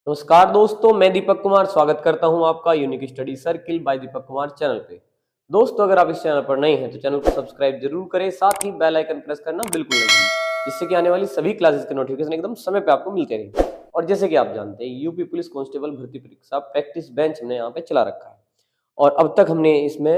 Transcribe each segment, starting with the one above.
नमस्कार दोस्तों, मैं दीपक कुमार स्वागत करता हूं आपका unique study circle bye Deepak Kumar channel पे। दोस्तों, अगर आप इस चैनल पर नए हैं तो चैनल को सब्सक्राइब जरूर करें, साथ ही बेल आइकन प्रेस करना बिल्कुल ना भूलें, जिससे कि आने वाली सभी क्लासेस के नोटिफिकेशन एकदम समय पे आपको मिलते रहें। और जैसे कि आप जानते हैं, यूपी पुलिस कांस्टेबल भर्ती परीक्षा प्रैक्टिस बेंच हमने यहाँ पे चला रखा है और अब तक हमने इसमें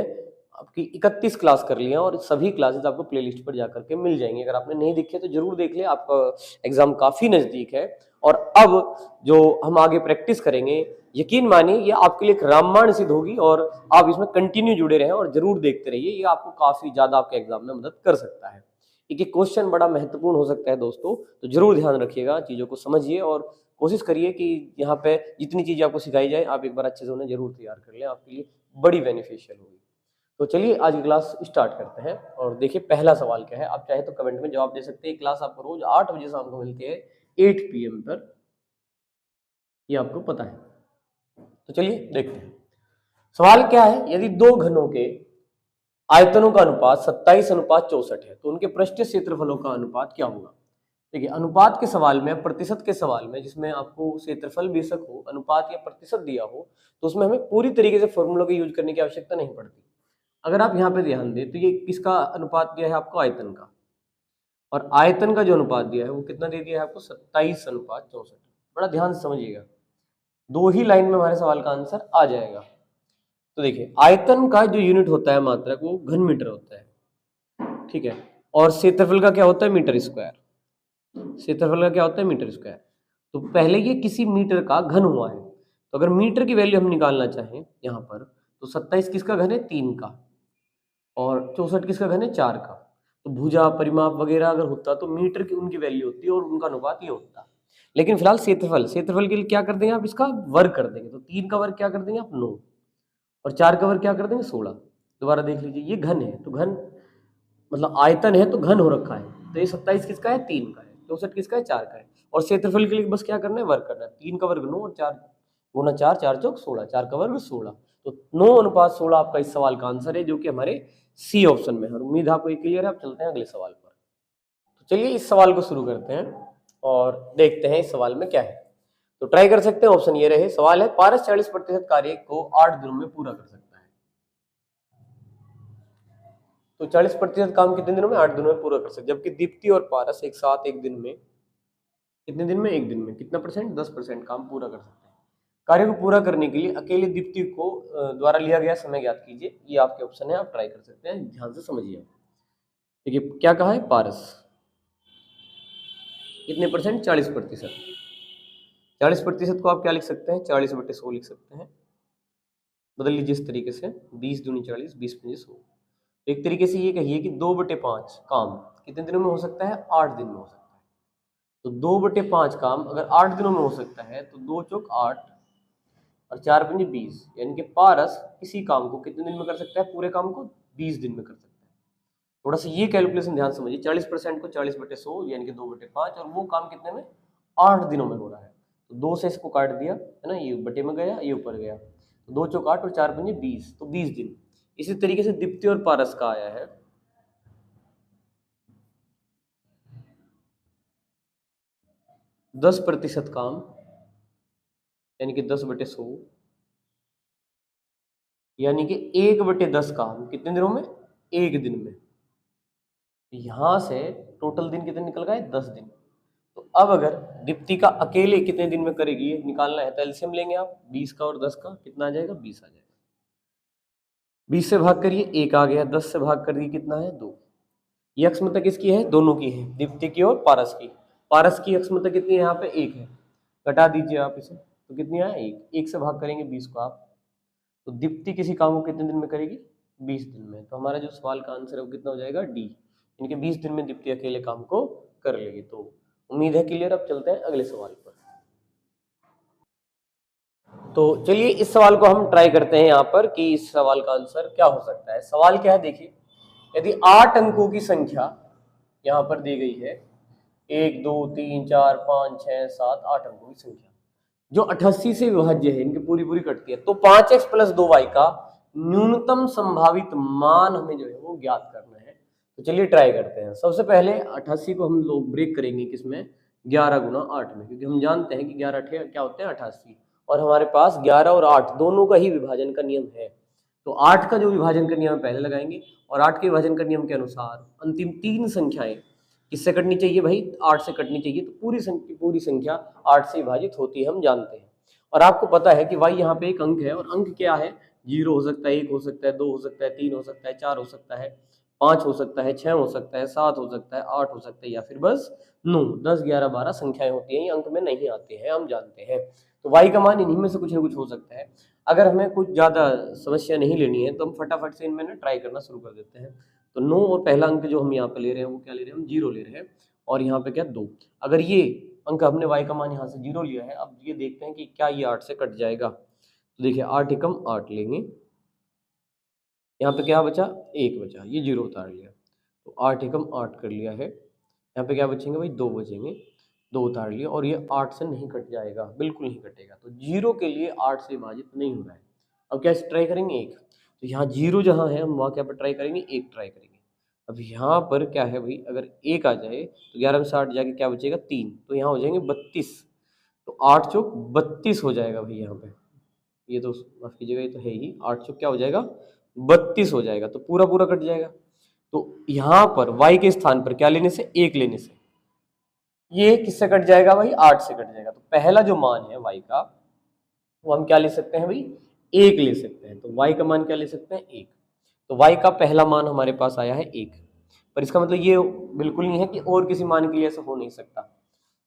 आपकी 31 क्लास कर ली है और सभी क्लासेस आपको प्लेलिस्ट पर जाकर के मिल जाएंगे। अगर आपने नहीं देखे तो जरूर देख ले, आपका एग्जाम काफी नजदीक है। और अब जो हम आगे प्रैक्टिस करेंगे, यकीन मानिए ये आपके लिए एक रामबाण सिद्ध होगी और आप इसमें कंटिन्यू जुड़े रहें और जरूर देखते रहिए। ये आपको काफी ज्यादा आपके एग्जाम में मदद कर सकता है। एक एक क्वेश्चन बड़ा महत्वपूर्ण हो सकता है दोस्तों, तो जरूर ध्यान रखिएगा, चीजों को समझिए और कोशिश करिए कि यहाँ पे जितनी चीजें आपको सिखाई जाए आप एक बार अच्छे से उन्हें जरूर तैयार कर लें, आपके लिए बड़ी बेनिफिशियल होगी। तो चलिए आज की क्लास स्टार्ट करते हैं और देखिए पहला सवाल क्या है। आप चाहे तो कमेंट में जवाब दे सकते हैं। क्लास आपको रोज 8 बजे शाम को मिलती है 8 PM पर, ये आपको पता है। तो चलिए देखते हैं सवाल क्या है। यदि दो घनों के आयतनों का अनुपात 27:64 है तो उनके पृष्ठीय क्षेत्रफलों का अनुपात क्या होगा। देखिए, अनुपात के सवाल में, प्रतिशत के सवाल में, जिसमें आपको क्षेत्रफल बेशक हो, अनुपात या प्रतिशत दिया हो, तो उसमें हमें पूरी तरीके से फॉर्मूला का यूज करने की आवश्यकता नहीं पड़ती। अगर आप यहाँ पे ध्यान दें तो ये किसका अनुपात दिया है आपको, आयतन का। और आयतन का जो अनुपात दिया है वो कितना दे दिया है आपको, 27:64। बड़ा ध्यान से समझिएगा, दो ही लाइन में हमारे सवाल का आंसर आ जाएगा। तो देखिए, आयतन का जो यूनिट होता है मात्रक, वो घन मीटर होता है, ठीक है। और क्षेत्रफल का क्या होता है, मीटर स्क्वायर। क्षेत्रफल का क्या होता है, मीटर स्क्वायर। तो पहले ये किसी मीटर का घन हुआ है, तो अगर मीटर की वैल्यू हम निकालना चाहें यहाँ पर, तो 27 किसका घन है, 3 का, और 64 किसका घन है, 4 का। तो भुजा परिमाप वगैरह अगर होता तो मीटर की उनकी वैल्यू होती है और उनका अनुपात ये होता। लेकिन फिलहाल क्षेत्रफल के लिए क्या कर देंगे आप, इसका वर्ग कर देंगे। तो 3 का वर्ग क्या कर देंगे आप, 9, और 4 का वर्ग क्या कर देंगे, 16। दोबारा देख लीजिए, ये घन है तो घन मतलब आयतन है तो घन हो रखा है। तो ये 27 किसका है, 3 का है, 64 किसका है, 4 का है। और क्षेत्रफल के लिए बस क्या करना है, वर्ग करना है। 3 का वर्ग 9 और 4 गुना 4, 4 चौक 16, 4 का वर्ग 16। तो 9:16 आपका इस सवाल का आंसर है, जो कि हमारे सी ऑप्शन में है। और उम्मीद है आपको ये क्लियर है। आप चलते हैं अगले सवाल पर। तो चलिए इस सवाल को शुरू करते हैं और देखते हैं इस सवाल में क्या है। तो ट्राई कर सकते हैं, ऑप्शन ये रहे। सवाल है, पारस 40% कार्य को 8 दिनों में पूरा कर सकता है। तो 40% काम कितने दिनों में, 8 दिनों में पूरा कर सकते, जबकि दीप्ति और पारस एक साथ एक दिन में, कितने दिन में, एक दिन में कितना परसेंट, 10% काम पूरा कर सकते हैं। कार्य को पूरा करने के लिए अकेले दीप्ति को द्वारा लिया गया समय ज्ञात कीजिए। ये आपके ऑप्शन है, आप ट्राई कर सकते हैं, ध्यान से समझिए। देखिए क्या कहा है, पारस कितने परसेंट, 40%। 40% को आप क्या लिख सकते हैं, 40/100 लिख सकते हैं। बदल लीजिए इस तरीके से, 20 दूनी 40, 20 पंजे 100। एक तरीके से ये कहिए कि 2/5 काम कितने दिनों में हो सकता है, 8 दिन में हो सकता है। तो 2/5 काम अगर 8 दिनों में हो सकता है, तो 2 चौक 8 और 4 पंजे 20, यानी कि पारस इसी काम को कितने दिन में कर सकता है, पूरे काम को 20 दिन में कर सकता है। थोड़ा सा ये कैलकुलेशन ध्यान समझिए, 40% को 40/100 यानी कि 2/5, और वो काम कितने में, 8 दिनों में हो रहा है। तो 2 से इसको काट दिया है ना, ये बटे में गया, ये ऊपर गया। तो 2 चौक 8 और 4 पंजे 20, तो 20 दिन। इसी तरीके से दीप्ति और पारस का आया है 10% काम, यानी कि 10/100, यानी कि 1/10 काम कितने दिनों में, एक दिन में। यहां से टोटल दिन कितने निकल गए, 10 दिन। तो अब अगर दीप्ति का अकेले कितने दिन में करेगी, ये निकालना है, तो एलसीएम लेंगे आप, 20 का और 10 का, कितना आ जाएगा, 20 आ जाएगा। 20 से भाग करिए, 1 आ गया। 10 से भाग करिए, कितना है, 2। ये अक्षमता किसकी है, दोनों की है, दीप्ति की और पारस की। पारस की अक्षमता कितनी है यहाँ पे, 1 है। घटा दीजिए आप इसे, तो कितनी है, 1। 1 से भाग करेंगे 20 को आप, तो दीप्ति किसी काम को कितने दिन में करेगी, 20 दिन में। तो हमारा जो सवाल का आंसर है वो कितना हो जाएगा, डी, यानी कि 20 दिन में दीप्ति अकेले काम को कर लेगी। तो उम्मीद है क्लियर। अब चलते हैं अगले सवाल पर। तो चलिए इस सवाल को हम ट्राई करते हैं यहाँ पर कि इस सवाल का आंसर क्या हो सकता है। सवाल क्या है, देखिए, यदि 8 अंकों की संख्या यहाँ पर दी गई है, 1 2 3 4 5 6 7 8 अंकों की संख्या जो 88 से विभाज्य है, इनकी पूरी पूरी कटती है, तो 5x + 2y का न्यूनतम संभावित मान हमें जो है वो ज्ञात करना है। तो चलिए ट्राई करते हैं। सबसे पहले 88 को हम लोग ब्रेक करेंगे किसमें, 11 गुना 8 में, क्योंकि हम जानते हैं कि 11 क्या होते हैं 88, और हमारे पास 11 और 8 दोनों का ही विभाजन का नियम है। तो 8 का जो विभाजन का नियम पहले लगाएंगे, और 8 के विभाजन का नियम के अनुसार अंतिम तीन संख्याएं किससे कटनी चाहिए भाई? 8 से कटनी चाहिए। तो पूरी संख्या 8 से विभाजित होती है, हम जानते हैं। और आपको पता है कि भाई यहाँ पे एक अंक है, और अंक क्या है? 0 हो सकता है, 1 हो सकता है, 2 हो सकता है, 3 हो सकता है, 4 हो सकता है, 5 हो सकता है, 6 हो सकता है, 7 हो सकता है, 8 हो सकता है, या फिर बस 9, 10, 11, 12 संख्याएं होती हैं, ये अंक में नहीं आते हैं, हम जानते हैं। तो y का मान इन्हीं में से कुछ ना कुछ हो सकता है। अगर हमें कुछ ज़्यादा समस्या नहीं लेनी है तो हम फटाफट से इनमें ना ट्राई करना शुरू कर देते हैं। तो 9 और पहला अंक जो हम यहाँ पे ले रहे हैं वो क्या ले रहे हैं? हम 0 ले रहे हैं, और यहाँ पे क्या 2। अगर ये अंक हमने y का मान यहाँ से 0 लिया है, अब ये देखते हैं कि क्या ये 8 से कट जाएगा। तो देखिए 8 एकम 8 लेंगे, यहाँ पे क्या बचा? 1 बचा, ये 0 उतार लिया, तो 8 एकम 8 कर लिया है। यहाँ पे क्या बचेंगे भाई? 2 बचेंगे, 2 उतार लिया, और ये 8 से नहीं कट जाएगा, बिल्कुल नहीं कटेगा। तो 0 के लिए 8 से विभाजित नहीं हो रहा है। अब क्या ट्राई करेंगे? 1। तो यहाँ 0 जहाँ है हम वहाँ क्या पर ट्राई करेंगे? 1 ट्राई करेंगे। अब यहाँ पर क्या है भाई? अगर 1 आ जाए तो 11 में से 8 जाके क्या बचेगा? 3, तो यहाँ हो जाएंगे 32। तो 8 चौक 32 हो जाएगा भाई यहाँ पे। ये तो माफ कीजिएगा, ये तो है ही, 8 चौक क्या हो जाएगा? 32 हो जाएगा, तो पूरा पूरा कट जाएगा। तो यहाँ पर y के स्थान पर क्या लेने से? 1 लेने से ये किससे कट जाएगा भाई? 8 से कट जाएगा। तो पहला जो मान है y का, वो हम क्या ले सकते हैं भाई? 1 ले सकते हैं। तो y का मान क्या ले सकते हैं? 1। तो y का पहला मान हमारे पास आया है 1, पर इसका मतलब ये बिल्कुल नहीं है कि और किसी मान के लिए ऐसा हो नहीं सकता।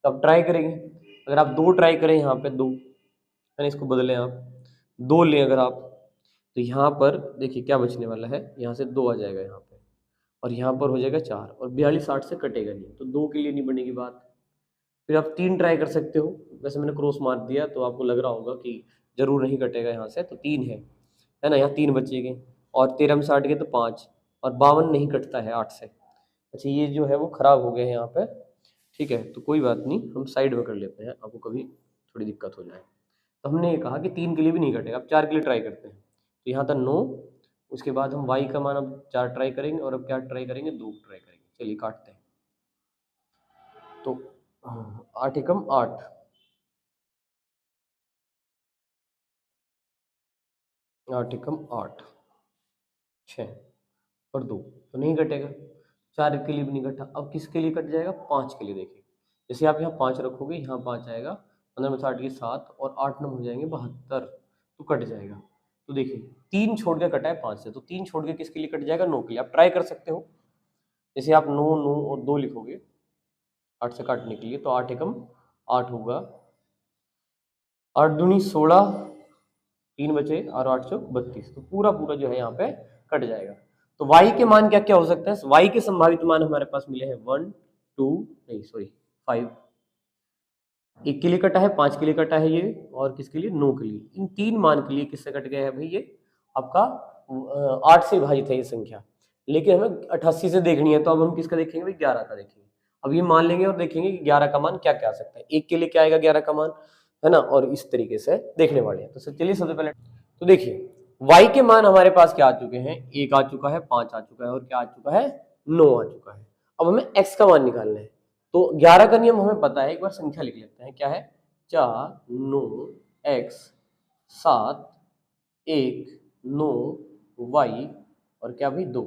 तो अब ट्राई करेंगे। अगर आप 2 ट्राई करें, यहाँ पे 2 है, इसको बदलें आप, 2 लें अगर आप, तो यहाँ पर देखिए क्या बचने वाला है? यहाँ से 2 आ जाएगा यहाँ पे, और यहाँ पर हो जाएगा 4, और 42 8 से कटेगा नहीं, तो 2 के लिए नहीं बनेगी बात। फिर आप 3 ट्राई कर सकते हो। वैसे मैंने क्रॉस मार दिया तो आपको लग रहा होगा कि जरूर नहीं कटेगा यहाँ से, तो 3 है ना, यहाँ 3 बचेंगे, और 13 में से 8 गए तो 5, और 52 नहीं कटता है 8 से। अच्छा, ये जो है वो खराब हो गए हैं यहाँ पे, ठीक है, तो कोई बात नहीं, हम साइड में कर लेते हैं, आपको कभी थोड़ी दिक्कत हो जाए। तो हमने ये कहा कि 3 के लिए भी नहीं कटेगा, अब 4 के लिए ट्राई करते हैं। तो यहाँ था 9, उसके बाद हम y का मान अब 4 ट्राई करेंगे, और अब क्या ट्राई करेंगे? 2 ट्राई करेंगे। चलिए काटते हैं। तो 8 एकम 8, 8 एकम 8, 6 और 2, तो नहीं कटेगा। 4 के लिए भी नहीं कटा। अब किसके लिए कट जाएगा? 5 के लिए। देखिए जैसे आप यहाँ 5 रखोगे, यहाँ 5 आएगा, 15 में 8 की 7, और 8 9 हो जाएंगे 72, तो कट जाएगा। तो देखिए 3 छोड़ के कटा है 5 से, तो 3 छोड़ के किसके लिए कट जाएगा? 9 के लिए। आप ट्राई कर सकते हो, जैसे आप 9 9 और 2 लिखोगे 8 से काटने के लिए, तो 8 एकम 8 होगा, 8 दूनी 16, 3 बचे, और 8 चौक 32, तो पूरा पूरा जो है यहाँ पे कट जाएगा। तो y के मान क्या क्या हो सकते हैं? y के संभावित मान हमारे पास मिले हैं 1 2 नहीं सॉरी 5। 1 के लिए कटा है, 5 के लिए कटा है ये, और किसके लिए? 9 के लिए। इन 3 मान के लिए किससे कट गया है भाई? ये आपका 8 से विभाजित है ये संख्या, लेकिन हमें 88 से देखनी है, तो अब हम किसका देखेंगे भाई? 11 का देखेंगे। अब ये मान लेंगे और देखेंगे कि 11 का मान क्या क्या आ सकता है। 1 के लिए क्या आएगा 11 का मान, है ना, और इस तरीके से देखने वाले हैं। तो चलिए सबसे पहले तो देखिए y के मान हमारे पास क्या आ चुके हैं? 1 आ चुका है, 5 आ चुका है, और क्या आ चुका है? 9 आ चुका है। अब हमें x का मान निकालना है। तो 11 का नियम हमें पता है, एक बार संख्या लिख लेते हैं। क्या है? 4 9 x 7 1 9 y, और क्या भाई? 2।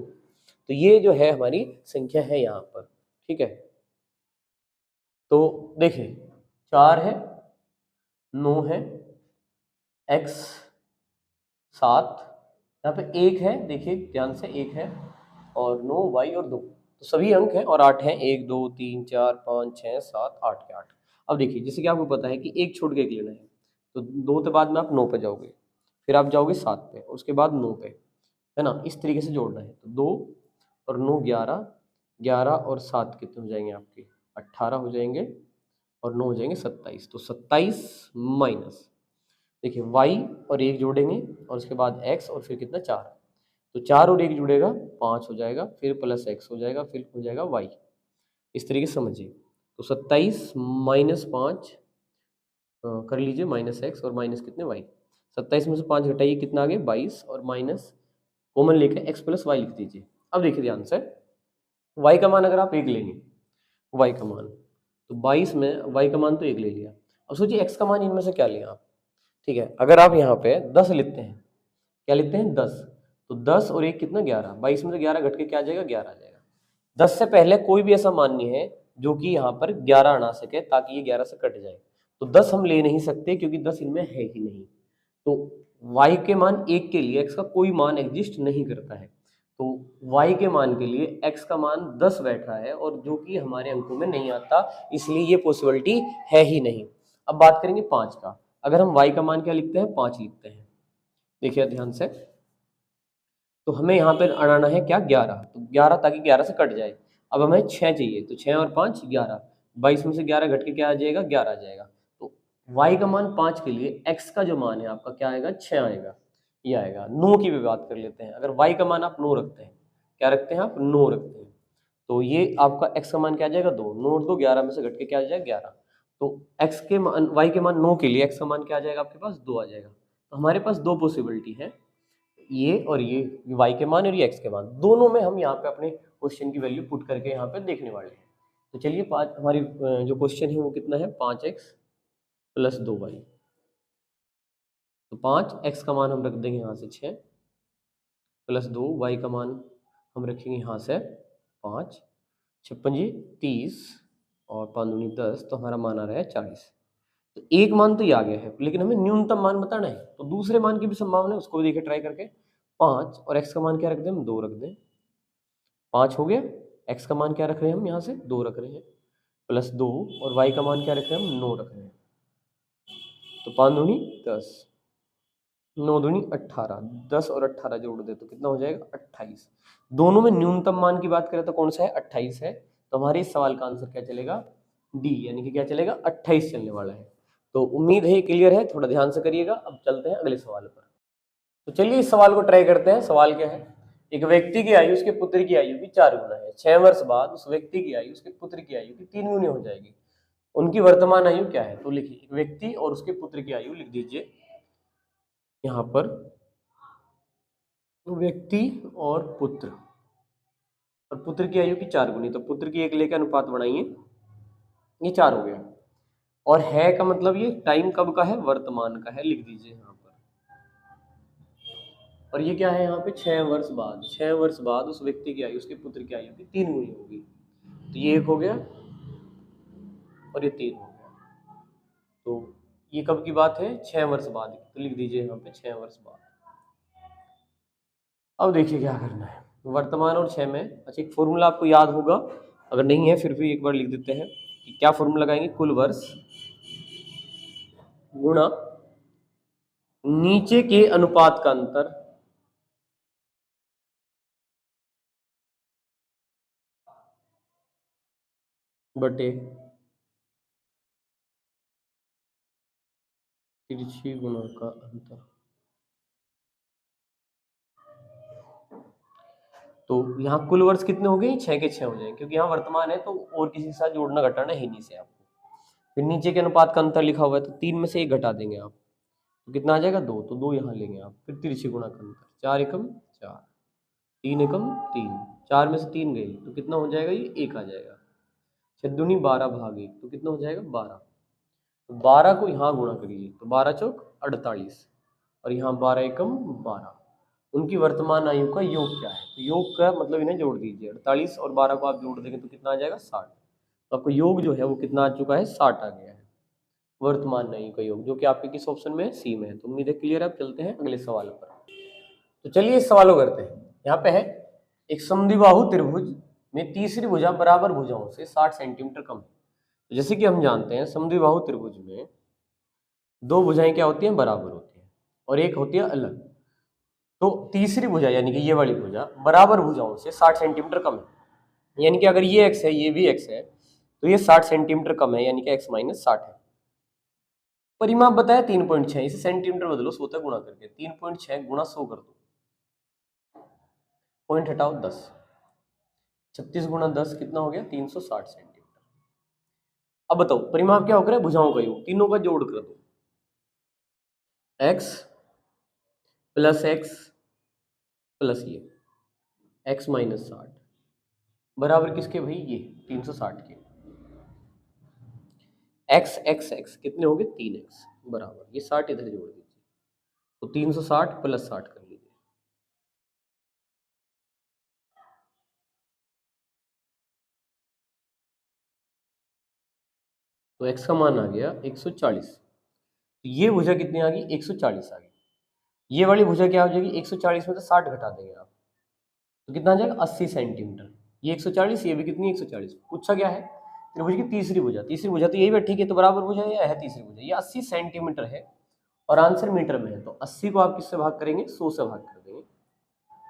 तो ये जो है हमारी संख्या है यहाँ पर, ठीक है। तो देखिए 4 है, 9 है, x 7, यहाँ पे 1 है, देखिए ध्यान से 1 है, और 9 y और 2, तो सभी अंक हैं, और 8 हैं, 1 2 3 4 5 6 7 8 के 8। अब देखिए जैसे कि आपको पता है कि 1 छोड़ के 1 लेना है, तो 2 के बाद में आप 9 पे जाओगे, फिर आप जाओगे 7 पे, उसके बाद 9 पे, है ना, इस तरीके से जोड़ना है। तो 2 और 9 11, 11 और 7 कितने हो जाएंगे आपके? 18 हो जाएंगे, और 9 हो जाएंगे 27। तो 27 माइनस, देखिए y और 1 जोड़ेंगे, और उसके बाद x, और फिर कितना? 4। तो 4 और 1 जुड़ेगा 5 हो जाएगा, फिर प्लस x हो जाएगा, फिर हो जाएगा y। इस तरीके से समझिए। तो 27 माइनस 5 कर लीजिए, माइनस x, और माइनस कितने? y। 27 में से 5 घटाइए, कितना आ गया? 22, और माइनस कॉमन लेके x प्लस y लिख दीजिए। अब देखिए ध्यान से, y का मान अगर आप 1 लेंगे, y का मान, तो 22 में y का मान तो 1 ले लिया। अब सोचिए x का मान इनमें से क्या लिया आप। ठीक है, अगर आप यहाँ पे 10 लिखते हैं, क्या लिखते हैं 10, तो 10 और 1 कितना 11, 22 में से 11 घट के क्या आ जाएगा 11 आ जाएगा। 10 से पहले कोई भी ऐसा मान नहीं है जो कि यहाँ पर 11 आना सके ताकि ये 11 से कट जाए। तो 10 हम ले नहीं सकते क्योंकि 10 इनमें है ही नहीं। तो y के मान 1 के लिए x का कोई मान एग्जिस्ट नहीं करता है। तो y के मान के लिए x का मान 10 बैठ रहा है और जो कि हमारे अंकों में नहीं आता, इसलिए ये पॉसिबिलिटी है ही नहीं। अब बात करेंगे 5 का। अगर हम y का मान क्या लिखते हैं 5 लिखते हैं, देखिए ध्यान से, तो हमें यहाँ पर अड़ाना है क्या 11, तो 11 ताकि 11 से कट जाए। अब हमें 6 चाहिए, तो 6 और 5 11, 22 में से 11 घट के क्या आ जाएगा 11 आ जाएगा। तो y का मान 5 के लिए x का जो मान है आपका क्या आएगा 6 आएगा, ये आएगा। 9 की भी बात कर लेते हैं। अगर y का मान आप 9 रखते हैं, क्या रखते हैं आप 9 रखते हैं, तो ये आपका x का मान क्या आ जाएगा 2, 9 और 2 11 में से घट के क्या आ जाएगा 11। तो x के मान y के मान 9 के लिए x का मान क्या आ जाएगा आपके पास 2 आ जाएगा। तो हमारे पास दो पॉसिबिलिटी है, ये और ये y के मान और ये x के मान, दोनों में हम यहाँ पे अपने क्वेश्चन की वैल्यू पुट करके यहाँ पे देखने वाले हैं। तो चलिए हमारी जो क्वेश्चन है वो कितना है 5x प्लस 2y। तो 5x का मान हम रख देंगे यहाँ से 6 प्लस 2y का मान हम रखेंगे यहाँ से 5, 56 जी 30 और 5 दूनी 10, तो हमारा मान आ रहा है 40। तो एक मान तो ये आ गया है, लेकिन हमें न्यूनतम मान बताना है, तो दूसरे मान की भी संभावना है, उसको भी देखिए ट्राई करके। 5 और x का मान क्या रख दें हम 2 रख दें, 5 हो गया। x का मान क्या रख रहे हैं हम यहाँ से 2 रख रहे हैं, प्लस 2 और y का मान क्या रख रहे हैं हम 9 रख रहे हैं। तो 5 दूनी 10, 9 दूनी 18, 10 और 18 जोड़ दे तो कितना हो जाएगा 28। दोनों में न्यूनतम मान की बात करें तो कौन सा है 28 है। तो हमारे इस सवाल का आंसर क्या चलेगा डी, यानी कि क्या चलेगा 28 चलने वाला है। तो उम्मीद है क्लियर है, थोड़ा ध्यान से करिएगा। अब चलते हैं अगले सवाल पर। तो चलिए इस सवाल को ट्राई करते हैं। सवाल क्या है, एक व्यक्ति की आयु उसके पुत्र की आयु की 4 गुना है। 6 वर्ष बाद उस व्यक्ति की आयु उसके पुत्र की आयु की 3 गुनी हो जाएगी। उनकी वर्तमान आयु क्या है। तो लिखिए एक व्यक्ति और उसके पुत्र की आयु लिख दीजिए यहाँ पर, व्यक्ति और पुत्र की आयु की 4 गुनी, तो पुत्र की 1 लेकर अनुपात बढ़ाइए, ये 4 हो गया। और है का मतलब ये टाइम कब का है वर्तमान का है, लिख दीजिए यहाँ पर। और ये क्या है यहाँ पे 6 वर्ष बाद, 6 वर्ष बाद उस व्यक्ति की आयु उसके पुत्र की आयु की 3 गुनी होगी। तो ये 1 हो गया और ये 3 हो गया। तो ये कब की बात है 6 वर्ष बाद, तो लिख दीजिए यहाँ पे 6 वर्ष बाद। अब देखिए क्या करना है, वर्तमान और 6 में, अच्छा एक फॉर्मूला आपको याद होगा, अगर नहीं है फिर भी एक बार लिख देते हैं कि क्या फॉर्मूला लगाएंगे, कुल वर्ष गुणा नीचे के अनुपात का अंतर बटे तिरछी गुणा का अंतर। तो यहाँ कुल वर्ष कितने हो गए 6 के 6 हो जाएंगे, क्योंकि यहाँ वर्तमान है तो और किसी के साथ जोड़ना घटाना है नहीं से आपको। फिर नीचे के अनुपात का अंतर लिखा हुआ है तो 3 में से 1 घटा देंगे आप, तो कितना आ जाएगा 2, तो 2 यहाँ लेंगे आप। फिर तिरछी गुणा का अंतर, 4 एकम 4, 3 एकम 3, 4 में से 3 गई तो कितना हो जाएगा ये 1 आ जाएगा। 6 दूनी 12 भाग 1, तो कितना हो जाएगा 12। तो 12 को यहाँ गुणा करिए तो 12 चौक 48 और यहाँ 12 एकम 12। उनकी वर्तमान आयु का योग क्या है, तो योग का मतलब इन्हें जोड़ दीजिए, 48 और 12 को आप जोड़ देंगे तो कितना आ जाएगा 60। तो आपको योग जो है वो कितना आ चुका है 60 आ गया है वर्तमान आयु का योग, जो कि आपके किस ऑप्शन में है सी में है। तो उम्मीद है क्लियर है। आप चलते हैं अगले सवाल पर। तो चलिए इस सवाल को करते हैं। यहाँ पे है एक समद्विबाहु त्रिभुज में तीसरी भुजा बराबर भुजाओं से 60 सेंटीमीटर कम है। तो जैसे कि हम जानते हैं समद्विबाहु त्रिभुज में दो भुजाएं क्या होती हैं बराबर होती हैं और एक होती है अलग। तो तीसरी भुजा यानी कि ये वाली भुजा बराबर भुजाओं से 60 सेंटीमीटर कम है, यानी कि अगर ये x है ये भी x है तो ये 60 सेंटीमीटर कम है, यानी कि x माइनस 60 है। परिमाप बताया 3.6, इसे सेंटीमीटर बदलो 100 तक गुणा करके, 3.6 गुणा 100 कर दो, पॉइंट हटाओ 10, 36 गुणा 10 कितना हो गया 360 सेंटीमीटर। अब बताओ परिमाप क्या होकर है भुजाओं का योग, तीनों का जोड़ कर दो, x प्लस x प्लस ये x माइनस 60 बराबर किसके भाई ये 360 के। एक्स एक्स एक्स कितने हो गए 3x बराबर, ये 60 इधर जोड़ दीजिए तो 360 प्लस 60 कर लीजिए। तो x का मान आ गया 140। तो ये भुजा कितनी आ गई 140 आ गई। ये वाली भुजा क्या हो जाएगी 140 में से 60 घटा देंगे आप तो कितना आ जाएगा 80 सेंटीमीटर। ये 140, ये भी कितनी 140। पूछा क्या है त्रिभुज की तीसरी भुजा, तीसरी भुजा तो यही बैठी है तो बराबर भुजा ये है तीसरी भुजा, ये 80 सेंटीमीटर है और आंसर मीटर में है। तो 80 को आप किससे भाग करेंगे 100 से भाग कर देंगे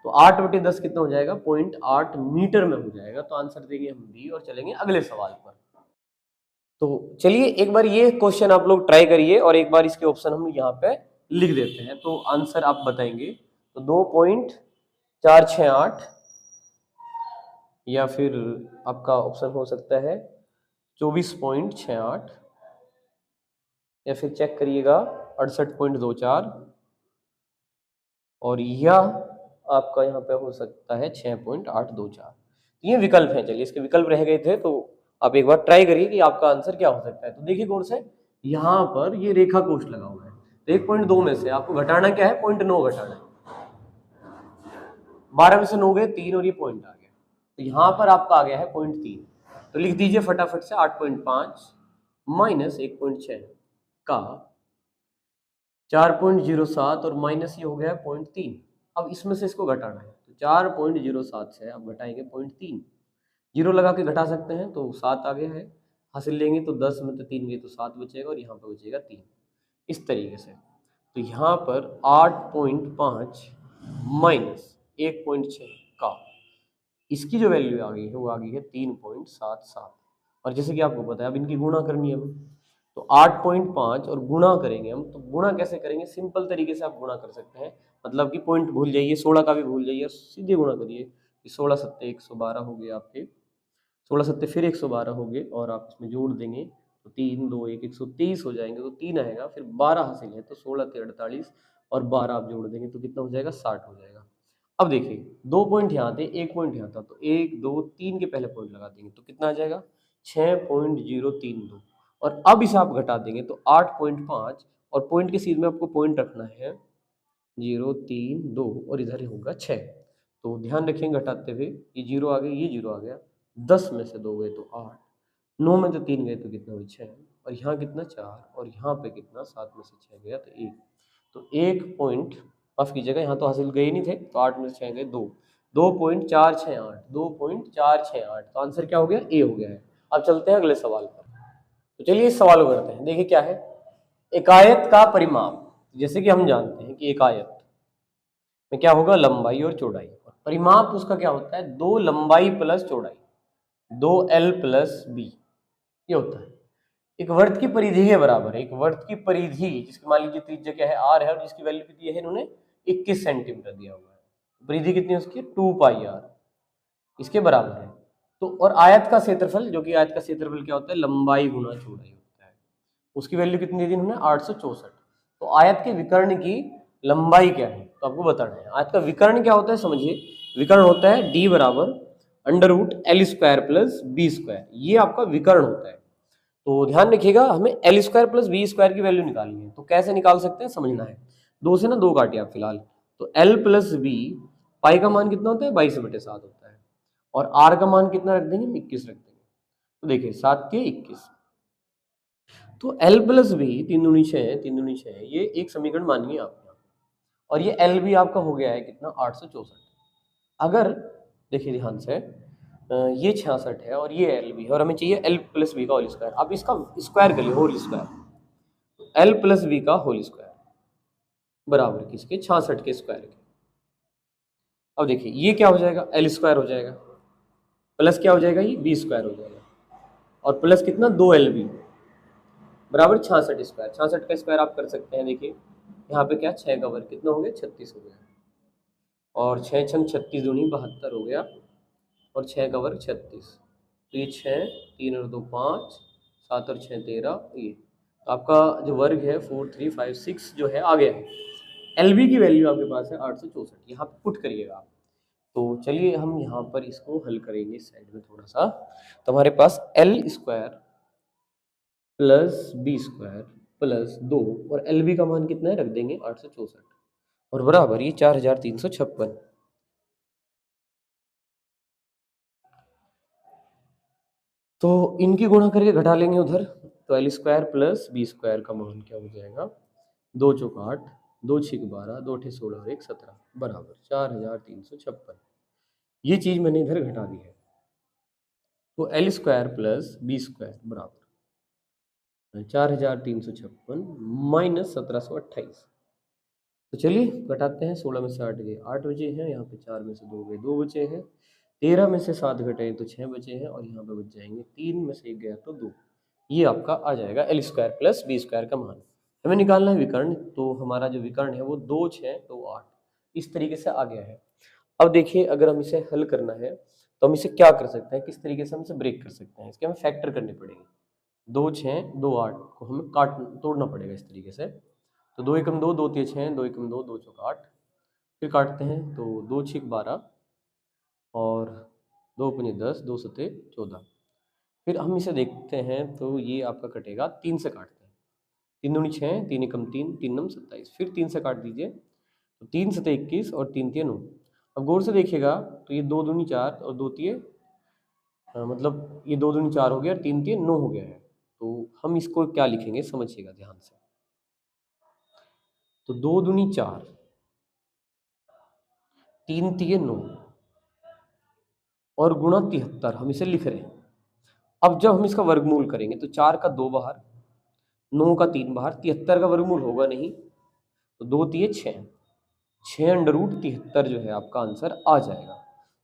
तो 8/10 कितना हो जाएगा 0.8 मीटर में हो जाएगा। तो आंसर देंगे हम बी और चलेंगे अगले सवाल पर। तो चलिए एक बार ये क्वेश्चन आप लोग ट्राई करिए और एक बार इसके ऑप्शन हम यहाँ पे लिख देते हैं तो आंसर आप बताएंगे। तो 2.468 या फिर आपका ऑप्शन हो सकता है 24.68 या फिर चेक करिएगा 68.24 और यह आपका यहाँ पे हो सकता है 6.824। ये विकल्प हैं। चलिए इसके विकल्प रह गए थे तो आप एक बार ट्राई करिए कि आपका आंसर क्या हो सकता है। तो देखिए गौर से यहाँ पर ये रेखा कोष्ठ लगा हुआ है तो 1.2 में से आपको घटाना क्या है 0.9 घटाना है। 12 में से 9 गए 3 और ये पॉइंट आ गया तो यहाँ पर आपका आ गया है 0.3। तो लिख दीजिए फटाफट से 8.5 माइनस 1.6 का 4.07 और माइनस ये हो गया 0.3। अब इसमें से इसको घटाना है तो 4.07 से आप घटाएंगे 0.3, जीरो लगा के घटा सकते हैं तो 7 आ गया है। हासिल लेंगे तो 10 में तो 3 गए तो 7 बचेगा और यहाँ पर बचेगा 3 इस तरीके से। तो यहाँ पर 8.5 माइनस 1.6 का इसकी जो वैल्यू आ गई है वो आ गई है 3.77 और जैसे कि आपको पता है अब इनकी गुणा करनी है हमें तो 8.5 और गुणा करेंगे हम। तो गुणा कैसे करेंगे सिंपल तरीके से आप गुणा कर सकते हैं मतलब कि पॉइंट भूल जाइए 16 का भी भूल जाइए सीधे गुणा करिए कि 16 सत्ते 112 हो गए आपके 16 सत्ते फिर 112 हो गए और आप इसमें जोड़ देंगे तो 3 2 1 123 हो जाएंगे तो 3 आएगा फिर 12 हासिल है तो 16 × 48 और 12 आप जोड़ देंगे तो कितना हो जाएगा 60 हो जाएगा। अब देखिए 2 पॉइंट यहाँ थे 1 पॉइंट यहाँ था तो 1 2 3 के पहले पॉइंट लगा देंगे तो कितना आ जाएगा 6.032 और अब इसे आप घटा देंगे तो 8.5 और पॉइंट के सीध में आपको पॉइंट रखना है 032 और इधर होगा 6। तो ध्यान रखेंगे घटाते हुए ये 0 आ गया ये 0 आ गया 10 में से 2 गए तो 8, 9 में तो 3 गए तो कितना हुआ 6 और यहाँ कितना 4 और यहाँ पे कितना 7 में से 6 गया तो 1। तो 1 पॉइंट माफ कीजिएगा यहाँ तो हासिल गए नहीं थे तो 8 में से 6 गए 2, 2.468 2.468 तो आंसर क्या हो गया ए हो गया है। अब चलते हैं अगले सवाल पर। तो चलिए इस सवाल को करते हैं। देखिए क्या है एक आयत का परिमाप। जैसे कि हम जानते हैं कि एक आयत में क्या होगा लंबाई और चौड़ाई और परिमाप उसका क्या होता है 2 लंबाई प्लस चौड़ाई 2l प्लस b ये होता है। एक वर्त की परिधि के बराबर है। एक वर्त की परिधि जिसकी मान लीजिए त्रिज्या क्या है r है और जिसकी वैल्यू कितनी है इन्होंने 21 सेंटीमीटर दिया हुआ है। परिधि कितनी है उसकी 2πr इसके बराबर है। तो और आयत का क्षेत्रफल जो कि आयत का क्षेत्रफल क्या होता है लंबाई गुना चौड़ाई होता है उसकी वैल्यू कितनी दी इन्होंने 864। तो आयत के विकर्ण की लंबाई क्या है तो आपको बताना है। आयत का विकर्ण क्या होता है समझिए विकर्ण होता है d बराबर √L² प्लस b²। ये आपका विकर्ण होता है। तो ध्यान रखिएगा हमें L² प्लस b² की वैल्यू निकालनी है। तो कैसे निकाल सकते हैं समझना है। 2 से ना 2 काटिए आप फिलहाल तो L प्लस b पाई का मान कितना होता है 22/7 होता है और r का मान कितना रख देंगे 21 रख देंगे। तो देखिए 7 के 21 तो L प्लस b 3 दूनी 6 3 दूनी 6 ये एक समीकरण मानिए आप यहाँ और ये L भी आपका हो गया है कितना 864। अगर देखिए ध्यान से ये 66 है और ये L भी है और हमें चाहिए L प्लस बी का होल स्क्वायर। अब इसका स्क्वायर कर लिया whole square L plus B का होल स्क्वायर बराबर किसके 66 के स्क्वायर के। अब देखिए ये क्या हो जाएगा L² हो जाएगा प्लस क्या हो जाएगा ये b² हो जाएगा और प्लस कितना 2LB बराबर 66 स्क्वायर। 66 का स्क्वायर आप कर सकते हैं। देखिए यहाँ पे क्या 6 का वर्ग कितना हो गया 36 हो गया और 6 छंग 36 दूनी 72 हो गया और 6 का वर्ग 36। तो ये 6 3 और 2 5 7 और 6 13 ये आपका जो वर्ग है 4356 जो है आ गया है। LB की वैल्यू आपके पास है 864 यहाँ पे पुट करिएगा आप। तो चलिए हम यहाँ पर इसको हल करेंगे साइड में थोड़ा सा। तो हमारे पास L² plus B square plus 2 और एल बी का मान कितना है रख देंगे 864 और बराबर ये 4356। तो इनकी गुणा करके घटा लेंगे उधर, तो L square plus B square का मान क्या हो जाएगा, 2 चौक 8, 2 6 12, 2 6 16 और 1 17 बराबर 4356। ये चीज मैंने इधर घटा दी है। तो L square plus B square बराबर 4356 माइनस 1728। तो चलिए घटाते हैं, 16 में से 8 गए 8 बचे हैं, यहाँ पे 4 में से 2 गए 2 बचे हैं, 13 में से 7 घटे तो 6 बचे हैं और यहाँ पे बच जाएंगे 3 में से 1 गया तो 2। ये आपका आ जाएगा L square plus B square का मान। हमें निकालना है विकर्ण, तो हमारा जो विकर्ण है वो 2 6 2 8 इस तरीके से आ गया है। अब देखिए अगर हम इसे हल करना है तो हम इसे क्या कर सकते हैं, किस तरीके से हम इसे ब्रेक कर सकते हैं, इसके हमें फैक्टर करने पड़ेंगे। 2 6 2 8 को हमें तोड़ना पड़ेगा इस तरीके से। तो 2 एकम 2, 2 तिया 6, 2 एकम 2, 2 चौक 8, फिर काटते हैं तो 2 6 12 और 2 पंजे 10, 2 सते 14। फिर हम इसे देखते हैं तो ये आपका कटेगा 3 से काटते हैं, 3 दूनी 6, 3 एकम 3, 3 नम 27, फिर 3 से काट दीजिए तो 3 सते 21 और 3 तिया 9। अब गौर से देखिएगा तो ये 2 दूनी 4 और 2 तिये मतलब ये 2 दूनी 4 हो गया और 3 तिये 9 हो गया है। तो हम इसको क्या लिखेंगे समझिएगा ध्यान से। तो 2 दूनी 4, 3 तिये 9 और गुणा 73 हम इसे लिख रहे हैं। अब जब हम इसका वर्गमूल करेंगे तो 4 का 2 बाहर, 9 का 3 बाहर, 73 का वर्गमूल होगा नहीं, तो 2 तिये 6, 6 अंडर रूट 73 जो है आपका आंसर आ जाएगा।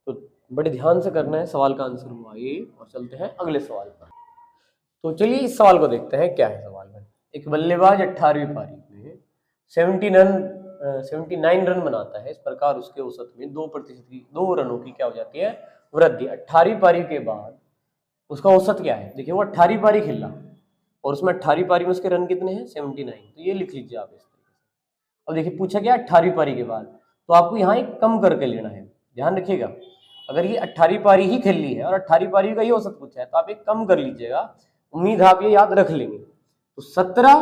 तो बड़े ध्यान से करना है, सवाल का आंसर हुआ ये। और चलते हैं अगले सवाल पर। तो चलिए इस सवाल को देखते हैं क्या है सवाल में। एक बल्लेबाज 18वीं पारी में 79 रन बनाता है, इस प्रकार उसके औसत में 2% की 2 रनों की क्या हो जाती है वृद्धि। 18वीं पारी के बाद उसका औसत क्या है, देखिए वो 18वीं पारी खेला और उसमें 18वीं पारी में उसके रन कितने हैं 79, तो ये लिख लीजिए आप इस तरीके से। अब देखिए पूछा गया 18वीं पारी के बाद, तो आपको यहाँ एक कम करके लेना है, ध्यान रखिएगा। अगर ये 18वीं पारी ही खेल ली है और 18वीं पारी का ही औसत पूछा है तो आप एक कम कर लीजिएगा, उम्मीद आप ये याद रख लेंगे। तो 17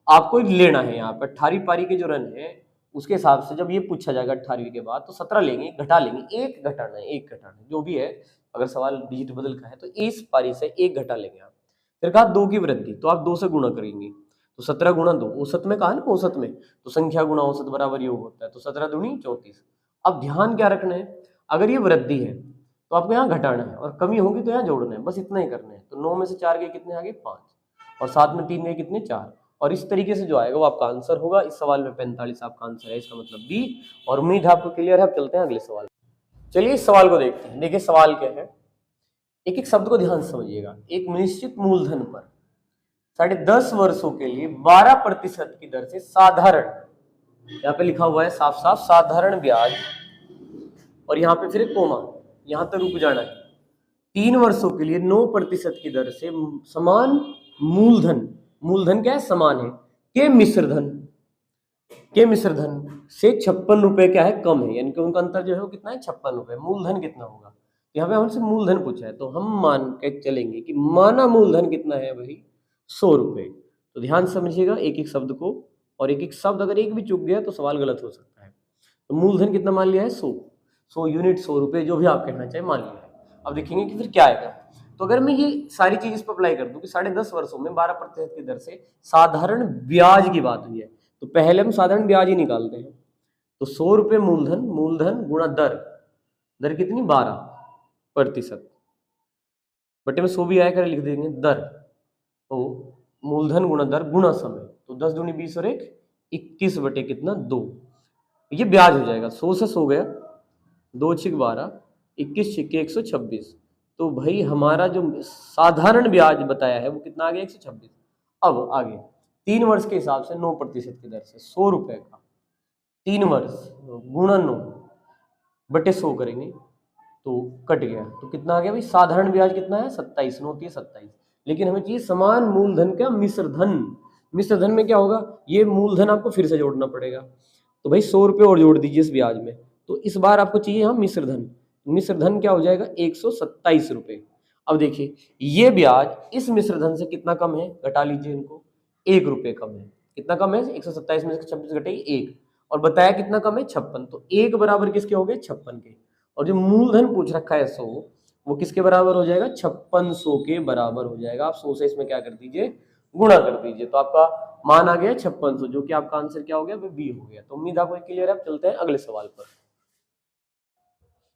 आपको लेना है यहाँ पर, 18वीं पारी के जो रन है उसके हिसाब से जब ये पूछा जाएगा 18वीं के बाद तो 17 लेंगे, घटा लेंगे, एक घटाना है, एक घटाना है जो भी है। अगर सवाल डिजिट बदल का है तो इस पारी से एक घटा लेंगे आप। फिर कहा 2 की वृद्धि, तो आप 2 से गुणा करेंगे, तो 17 गुणा 2, औसत में कहा ना, औसत में तो संख्या गुणा औसत बराबर योग होता है, तो 17 दूनी 34। अब ध्यान क्या रखना है, अगर ये वृद्धि है तो आपको यहाँ घटाना है और कमी होगी तो यहाँ जोड़ना है, बस इतना ही करना है। तो 9 में से 4 गए कितने आगे 5 और 7 में 3 गए कितने 4, और इस तरीके से जो आएगा वो आपका आंसर होगा। इस सवाल में 45 आपका आंसर है, इसका मतलब बी। और उम्मीद है आपको क्लियर है। अब चलते हैं अगले सवाल। चलिए इस सवाल को देखते हैं। देखिए सवाल क्या है, एक एक शब्द को ध्यान से समझिएगा। एक निश्चित मूलधन पर 10.5 वर्षों के लिए 12% की दर से साधारण, यहाँ पे लिखा हुआ है साफ साफ साधारण ब्याज, और यहाँ पे फिर कोमा, यहाँ तक रुक जाना है। 3 वर्षों के लिए 9% की दर से समान मूलधन, मूलधन क्या है समान है, के मिश्र धन से 56 रुपए क्या है कम है, यानी कि उनका अंतर जो है वो कितना है 56 रुपए। मूलधन कितना होगा, यहाँ पे हमसे मूलधन पूछा है तो हम मान के चलेंगे कि माना मूलधन कितना है भाई 100 रुपए। तो ध्यान समझिएगा एक एक शब्द को, और एक एक शब्द अगर एक भी चूक गया तो सवाल गलत हो सकता है। तो मूलधन कितना मान लिया है 100 यूनिट 100 रुपए, जो भी आप कहना चाहे मान लिया है। अब देखेंगे कि फिर क्या आएगा। तो अगर मैं ये सारी चीज इस पर अप्लाई कर दूं कि 10.5 वर्षों में 12% की दर से साधारण ब्याज की बात हुई है, तो पहले हम साधारण ब्याज ही निकालते हैं। तो 100 रुपए मूलधन गुणा दर कितनी 12%, बटे में 100 भी आया कर लिख देंगे दर, तो मूलधन गुणा दर गुणा समय, तो 10 दूनी 20 और 1 21 बटे कितना 2, ये ब्याज हो जाएगा। 100 से 100 गया, 2 छिक 12, 21 छिके 126। तो भाई हमारा जो साधारण ब्याज बताया है वो कितना आ गया 126। अब आगे 3 वर्ष के हिसाब से 9% की दर से 100 रुपए का 3 वर्ष गुणा 9 बटे 100 करेंगे तो कट गया, तो कितना आ गया भाई साधारण ब्याज कितना है 27, 9 है 27। लेकिन हमें चाहिए समान मूलधन का मिश्र धन में क्या होगा, ये मूलधन आपको फिर से जोड़ना पड़ेगा। तो भाई 100 रुपये और जोड़ दीजिए इस ब्याज में, तो इस बार आपको चाहिए यहाँ मिश्र धन क्या हो जाएगा 127 रुपये। अब देखिए ये ब्याज इस मिश्र धन से कितना कम है, घटा लीजिए इनको, 1 रुपये कम है। कितना कम है, 127 में से 26 घटेगी 1, और बताया कितना कम है, 56। तो 1 बराबर किसके हो गए, 56 के। और जो मूलधन पूछ रखा है 100, वो किसके बराबर हो जाएगा, 5600 के बराबर हो जाएगा। आप 100 से इसमें क्या कर दीजिए, गुणा कर दीजिए, तो आपका मान आ गया 5600, जो कि आपका आंसर क्या हो गया, बी हो गया। तो उम्मीद आपको क्लियर है। आप चलते हैं अगले सवाल पर।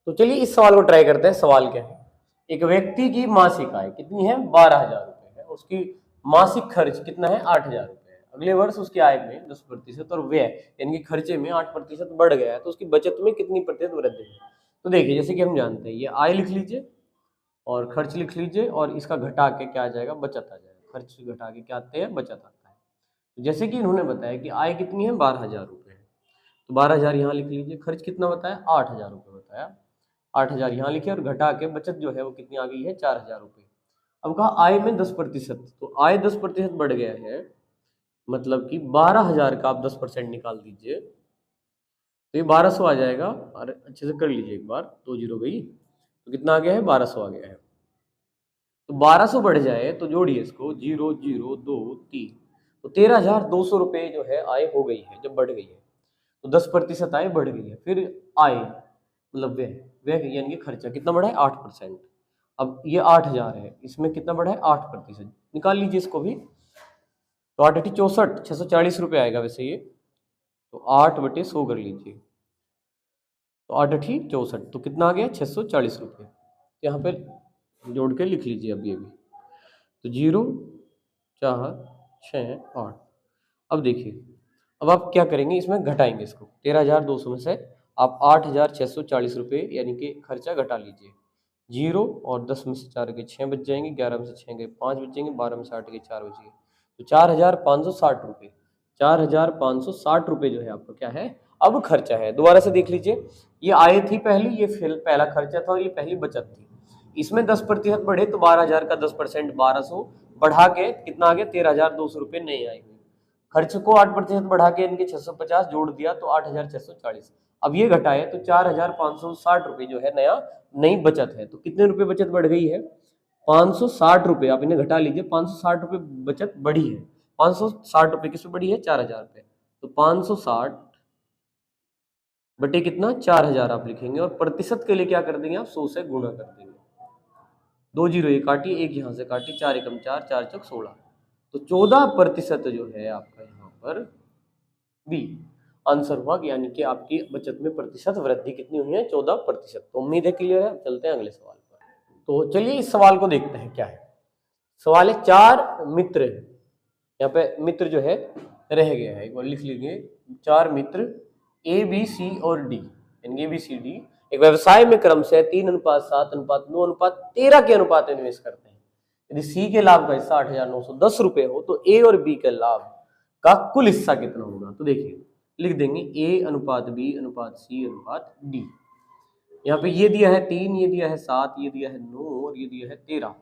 तो चलिए इस सवाल को ट्राई करते हैं। सवाल क्या है, एक व्यक्ति की मासिक आय कितनी है, 12,000 रुपए है, उसकी मासिक खर्च कितना है, 8,000 रुपए है। अगले वर्ष उसकी आय में 10% और व्यय यानी कि खर्चे में 8% बढ़ गया है, तो उसकी बचत में कितनी प्रतिशत वृद्धि है। तो देखिए जैसे कि हम जानते हैं, ये आय लिख लीजिए और खर्च लिख लीजिए, और इसका घटा के क्या आ जाएगा, बचत आ जाएगा। खर्च घटा के क्या आते हैं, बचत आता है। तो जैसे कि इन्होंने बताया कि आय कितनी है, 12,000 रुपए है, तो 12,000 यहाँ लिख लीजिए। खर्च कितना बताया, 8,000 रुपये बताया, 8,000 यहाँ लिखे, और घटा के बचत जो है वो कितनी आ गई है, 4,000 रुपये। अब कहा आय में 10%, तो आय 10% बढ़ गया है, मतलब कि 12,000 का आप 10% निकाल दीजिए, तो ये 1200 आ जाएगा। और अच्छे से कर लीजिए एक बार, 2 जीरो गई, तो कितना आ गया है, 1200 आ गया है। तो 1200 बढ़ जाए तो जोड़िए इसको, 0 0 2 3, तो 13,200 रुपये जो है आय हो गई है, जब बढ़ गई है। तो 10% आय बढ़ गई है। फिर आय मतलब व्यय, व्यय यानी कि खर्चा कितना बढ़ा है, 8%। अब ये 8,000 है, इसमें कितना बढ़ा है, 8%, निकाल लीजिए इसको भी। तो 8 8 64, 640 रुपये आएगा वैसे ये, तो 8/100 कर लीजिए, तो 8 8 64, तो कितना आ गया, 640 रुपये। यहाँ पे जोड़ के लिख लीजिए अभी अभी, तो 0 4 6 8। अब देखिए, अब आप क्या करेंगे, इसमें घटाएंगे इसको, 13,200 में से आप 8,640 रुपये यानी कि खर्चा घटा लीजिए। 0 और 10 में से 4 गए 6 बच जाएंगे, 11 में से 6 गए 5 बच जाएंगे, 12 में से 8 गए 4 बच गए, तो 4,560 रुपये, 4,560 रुपये जो है आपका क्या है, अब खर्चा है। दोबारा से देख लीजिए, ये आय थी पहली, ये पहला खर्चा था, और ये पहली बचत थी। इसमें 10% बढ़े तो 12,000 का 10% 1200 बढ़ा के कितना आ गया, 13,200 रुपये नई आय हुई। खर्च को 8% बढ़ा के इनके 650 जोड़ दिया, तो 8,640। अब ये घटाए तो 4,560 रुपये जो है नया नई बचत है। तो कितने रुपए बचत बढ़ गई है, 560 रुपये। आप इन्हें घटा लीजिए, 560 रुपये बचत बढ़ी है। 560 रुपये किस पे बढ़ी है, 4,000 रुपये। तो 560 बटे कितना, 4,000 आप लिखेंगे, और प्रतिशत के लिए क्या कर देंगे आप, 100 से गुणा कर देंगे। 2 जीरो ये काटी, एक यहाँ से काटी, 4 एकम 4, 4 चौक 16, तो 14% जो है आपका यहाँ पर बी आंसर हुआ, यानी कि आपकी बचत में प्रतिशत वृद्धि कितनी हुई है, 14%। तो उम्मीद है क्लियर है। अब चलते हैं अगले सवाल पर। तो चलिए इस सवाल को देखते हैं क्या है। सवाल है, 4 मित्र, यहाँ पे मित्र जो है रह गया है, एक बार लिख लीजिए, 4 मित्र ए बी सी और डी, यानी ए बी सी डी एक व्यवसाय में क्रम से 3:7:9:13 के अनुपात में निवेश करते हैं। यदि सी के लाभ का हिस्सा 8,910 रुपये हो, तो ए और बी के लाभ का कुल हिस्सा कितना होगा। तो देखिए लिख देंगे ए अनुपात बी अनुपात सी अनुपात डी। यहाँ पे ये दिया है 3, ये दिया है 7, ये दिया है 9 और ये दिया है 13।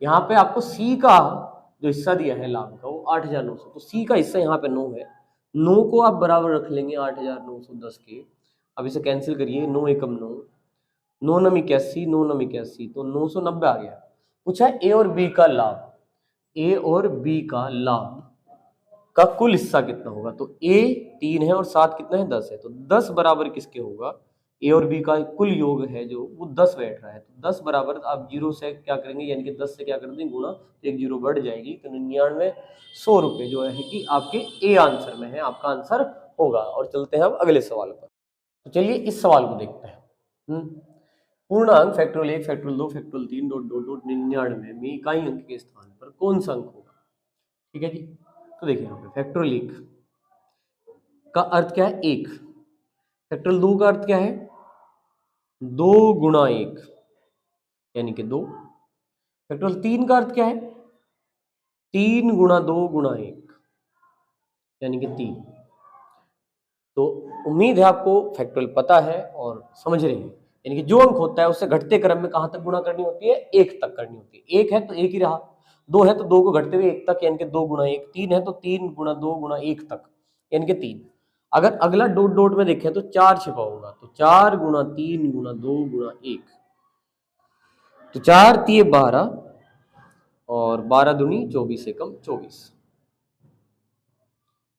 यहाँ पे आपको सी का जो हिस्सा दिया है लाभ का वो 8,900, तो सी का हिस्सा यहाँ पे 9 है। 9 को आप बराबर रख लेंगे 8,910 के। अब इसे कैंसिल करिए, 9 एकम 9, 9 नम 81, 9 नम 81, तो 990 आ गया। पूछा ए और बी का लाभ, ए और बी का लाभ का कुल हिस्सा कितना होगा। तो ए 3 है और 7 कितना है, 10 है, तो 10 बराबर किसके होगा, ए और बी का कुल योग है जो वो 10 बैठ रहा है। तो 10 बराबर आप 0 से क्या करेंगे, यानी कि 10 से क्या कर देंगे गुणा, तो 1 0 बढ़ जाएगी, तो 99,100 रुपये जो है कि आपके ए आंसर में है, आपका आंसर होगा। और चलते हैं अब अगले सवाल पर। तो चलिए इस सवाल को देखते हैं। पूर्णांक factorial 1 factorial 2 factorial 3 dot dot dot 99 में इकाई अंक के स्थान पर कौन सा अंक होगा। ठीक है जी। तो देखिए यहाँ पे फैक्टोरियल 1 का अर्थ क्या है, 1। फैक्टोरियल 2 का अर्थ क्या है, 2 गुणा 1 यानी कि 2। फैक्टोरियल 3 का अर्थ क्या है, 3 गुणा 2 गुणा 1 यानी कि 3। तो उम्मीद है आपको फैक्टोरियल पता है और समझ रहे हैं। यानी कि जो अंक होता है उससे घटते क्रम में कहाँ तक गुणा करनी होती है, 1 तक करनी होती है। 1 है तो 1 ही रहा, 2 है तो 2 को घटते हुए 1 तक यानी कि 2 गुणा 1, 3 है तो 3 गुणा 2 गुणा 1 तक यानी कि 3। अगर अगला डॉट डॉट में देखें तो 4 छिपा होगा, तो 4 गुणा 3 गुणा 2 गुणा 1 तो 4 तिये 12 और 12 दूनी 24 एकम 24,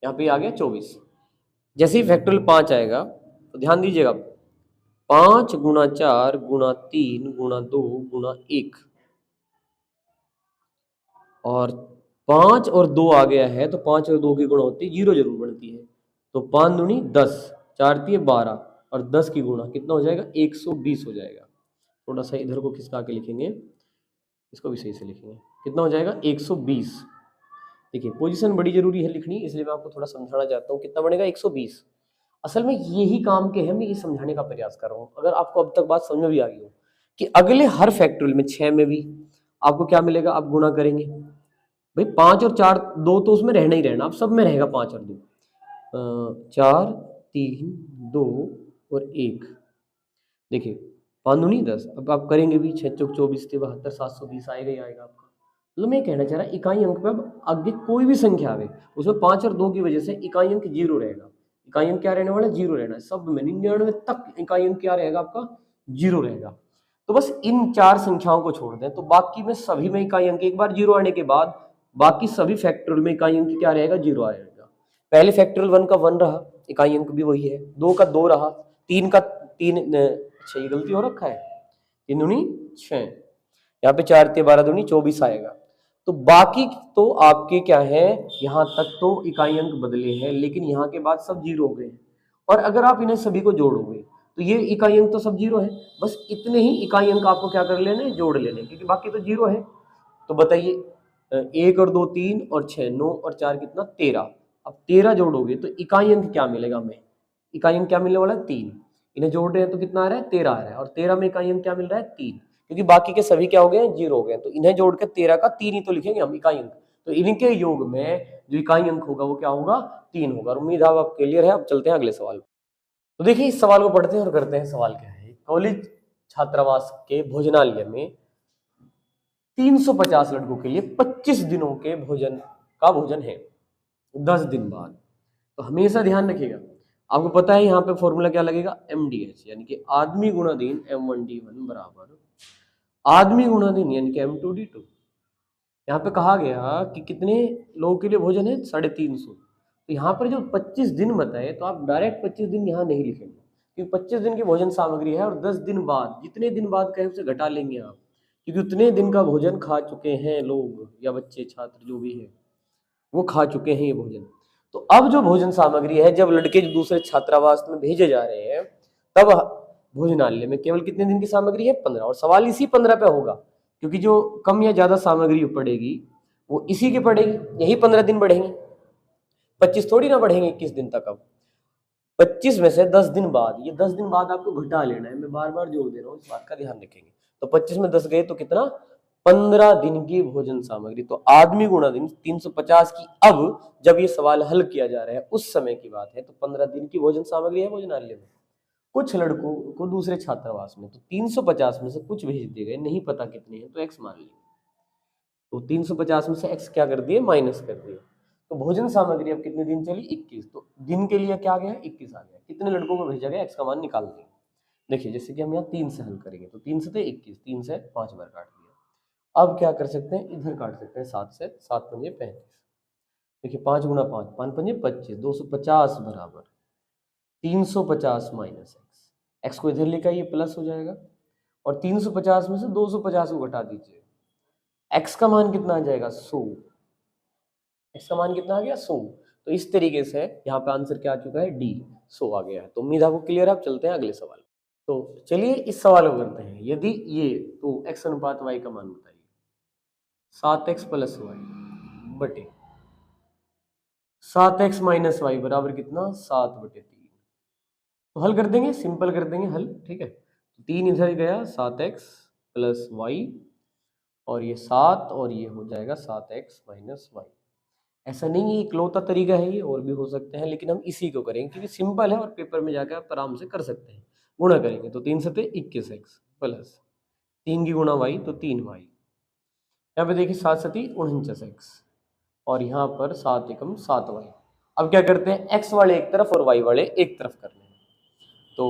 यहाँ पे आ गया 24। जैसे ही फैक्टोरियल 5 आएगा तो ध्यान दीजिएगा, 5 गुणा 4 गुणा 3 गुणा 2 गुणा 1, और 5 और 2 आ गया है तो 5 और 2 की गुणा होती है 0 जरूर बनती है। तो 5 दूनी 10, 4 तिये 12 और 10 की गुणा कितना हो जाएगा, 120 हो जाएगा। थोड़ा सा इधर को खिसका के लिखेंगे, इसको भी सही से लिखेंगे, कितना हो जाएगा 120। देखिए पोजीशन बड़ी जरूरी है लिखनी, इसलिए मैं आपको थोड़ा समझाना चाहता हूँ। कितना बनेगा 120। असल में यही काम के है, मैं ये समझाने का प्रयास कर रहा हूँ। अगर आपको अब तक बात समझ में भी आ गई हो कि अगले हर फैक्टोरियल में 6 में भी आपको क्या मिलेगा, आप गुणा करेंगे भाई 5 और 4, 2 तो उसमें रहना ही रहना, अब सब में रहेगा 5 और 2, 4 3 2 और 1। देखिए 5 दूनी 10, अब आप करेंगे भी 6 चौक 24 72 720 आएगा ही आएगा आपका। मतलब मैं कहना चाह रहा इकाई अंक पे अब आगे कोई भी संख्या आवे उसमें 5 और 2 की वजह से इकाई अंक 0 रहेगा। इकाई अंक क्या रहने वाला है, 0 रहना है। सब में 99 तक इकाई अंक क्या रहेगा आपका, 0 रहेगा। तो बस इन 4 संख्याओं को छोड़ दें तो बाकी में सभी में इकाई अंक एक बार 0 आने के बाद बाकी सभी फैक्टोरियल में इकाई अंक क्या रहेगा, 0 आएगा। पहले फैक्टोरियल 1 का 1 रहा, इकाई अंक भी वही है। 2 का 2 रहा, 3 का 3, अच्छा ये गलती हो रखा है, 3 दूनी 6, यहाँ पे 4 तिये 12 दूनी 24 आएगा। तो बाकी तो आपके क्या है, यहाँ तक तो इकाई अंक बदले हैं लेकिन यहाँ के बाद सब 0 हो गए। और अगर आप इन्हें सभी को जोड़ोगे तो ये इकाई अंक तो सब 0 है, बस इतने ही इकाई अंक आपको क्या कर लेने, जोड़ लेने, क्योंकि बाकी तो 0 है। तो बताइए 1 और 2 3 और 6 9 और 4 कितना 13। अब 13 जोड़ोगे तो इकाई अंक क्या मिलेगा हमें, इकाई अंक क्या मिलने वाला है 3। इन्हें जोड़ रहे हैं तो कितना आ रहा है 13 आ रहा है, और 13 में इकाई अंक क्या मिल रहा है 3, क्योंकि बाकी के सभी क्या हो गए हैं 0 हो गए। तो इन्हें जोड़ के 13 का 3 ही तो लिखेंगे हम इकाई अंक। तो इनके योग में जो इकाई अंक होगा वो क्या होगा, 3 होगा। उम्मीद है आप क्लियर है। अब चलते हैं अगले सवाल। तो देखिए इस सवाल को पढ़ते हैं और करते हैं। सवाल क्या है, कॉलेज छात्रावास के भोजनालय में 350 लड़कों के लिए 25 दिनों के भोजन है 10 दिन बाद। तो हमेशा ध्यान रखिएगा, आपको पता है यहाँ पे फॉर्मूला क्या लगेगा, MDH, यानी कि आदमी गुणा दिन M1D1 बराबर आदमी गुणा दिन यानी कि M2D2। यहाँ पे कहा गया कि कितने लोगों के लिए भोजन है, 350। तो यहाँ पर जो 25 दिन बताए तो आप डायरेक्ट 25 दिन यहाँ नहीं लिखेंगे, क्योंकि 25 दिन की भोजन सामग्री है और 10 दिन बाद, जितने दिन बाद कहे उसे घटा लेंगे आप, क्योंकि उतने दिन का भोजन खा चुके हैं लोग या बच्चे छात्र जो भी है वो खा चुके हैं ये भोजन। तो अब जो भोजन सामग्री है, जब लड़के जो दूसरे छात्रावास में भेजे जा रहे हैं तब भोजनालय में केवल कितने दिन की सामग्री है, 15। और सवाल इसी 15 पे होगा, क्योंकि जो कम या ज्यादा सामग्री पड़ेगी वो इसी की पड़ेगी, यही 15 दिन बढ़ेंगे, 25 थोड़ी ना बढ़ेंगे 21 दिन तक। अब 25 में से 10 दिन बाद, ये 10 दिन बाद आपको घटा लेना है, मैं बार बार जोड़ दे रहा हूँ, इस बात का ध्यान रखेंगे। तो 25 में 10 गए तो कितना, 15 दिन की भोजन सामग्री। तो आदमी गुणा दिन 350 की अब जब ये सवाल हल किया जा रहा है उस समय की बात है, तो 15 दिन की भोजन सामग्री है भोजनालय में। कुछ लड़कों को दूसरे छात्रावास में, तो 350 में से कुछ भेज दिए गए, नहीं पता कितने हैं तो x मान लेंगे। तो 350 में से x क्या कर दिए, माइनस कर दिए। तो भोजन सामग्री अब कितने दिन चली, 21। तो दिन के लिए क्या आ गया, 21 आ गया। कितने लड़कों को भेजा गया, x का मान निकाल देंगे। देखिए जैसे कि हम यहाँ 3 से हल करेंगे तो 3 से थे 21, 3 से 5 बार काट दिया। अब क्या कर सकते हैं, इधर काट सकते हैं 7 से, 7 पंजे 35। देखिए 5 गुणा 5, 5 पंजे 25, 250 बराबर 350 माइनस x को इधर लेकर ये प्लस हो जाएगा, और 350 में से 250 को घटा दीजिए, x का मान कितना आ जाएगा 100। x का मान कितना आ गया 100। तो इस तरीके से यहाँ पे आंसर क्या आ चुका है, डी 100 आ गया है। तो उम्मीद आपको क्लियर है। आप चलते हैं अगले सवाल। तो चलिए इस सवाल को करते हैं। यदि ये तो x अनुपात y का मान बताइए, 7x प्लस वाई बटे 7x माइनस वाई बराबर कितना, 7/3। तो हल कर देंगे, सिंपल कर देंगे हल, ठीक है। तो 3 इधर गया, 7x प्लस वाई, और ये 7 और ये हो जाएगा 7x माइनस वाई। ऐसा नहीं है इकलौता तरीका है ये, और भी हो सकते हैं, लेकिन हम इसी को करेंगे क्योंकि सिंपल है और पेपर में जाकर आप आराम से कर सकते हैं। गुणा करेंगे तो 3 7 21x प्लस 3 की गुणा y तो 3y। यहाँ पे देखिए 7 7 49x, और यहाँ पर 7 एकम 7y। अब क्या करते हैं, x वाले एक तरफ और y वाले एक तरफ कर लें। तो